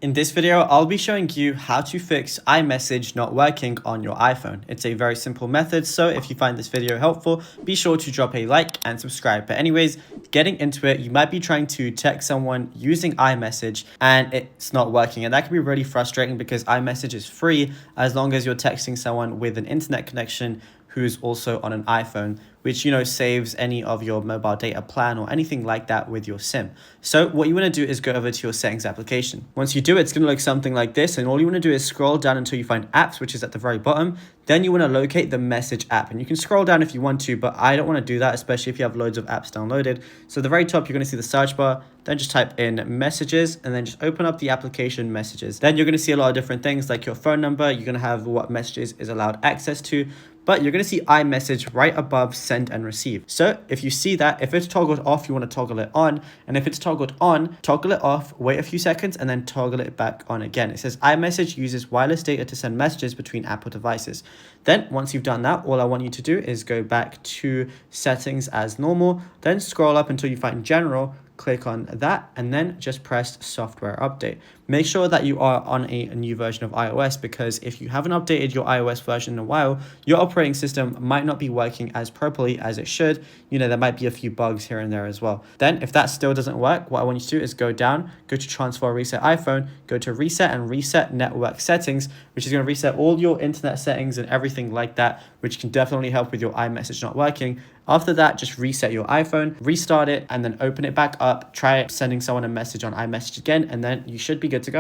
In this video, I'll be showing you how to fix iMessage not working on your iPhone. It's a very simple method, so if you find this video helpful, be sure to drop a like and subscribe. But anyways, getting into it, you might be trying to text someone using iMessage and it's not working. And that can be really frustrating because iMessage is free as long as you're texting someone with an internet connection who's also on an iPhone, which, saves any of your mobile data plan or anything like that with your SIM. So what you want to do is go over to your settings application. Once you do, it's going to look something like this. And all you want to do is scroll down until you find apps, which is at the very bottom. Then you want to locate the message app, and you can scroll down if you want to, but I don't want to do that, especially if you have loads of apps downloaded. So at the very top, you're going to see the search bar, then just type in messages and then just open up the application messages. Then you're going to see a lot of different things like your phone number. You're going to have what messages is allowed access to, but you're going to see iMessage right above send and receive. So if you see that, if it's toggled off, you want to toggle it on. And if it's toggled on, toggle it off, wait a few seconds, and then toggle it back on again. It says iMessage uses wireless data to send messages between Apple devices. Then once you've done that, all I want you to do is go back to settings as normal, then scroll up until you find general, click on that, and then just press software update. Make sure that you are on a new version of iOS, because if you haven't updated your iOS version in a while, your operating system might not be working as properly as it should. There might be a few bugs here and there as well. Then if that still doesn't work, what I want you to do is go down, go to transfer reset iPhone, go to reset and reset network settings, which is going to reset all your internet settings and everything like that, which can definitely help with your iMessage not working. After that, just reset your iPhone, restart it, and then open it back up. Try sending someone a message on iMessage again, and then you should be good to go.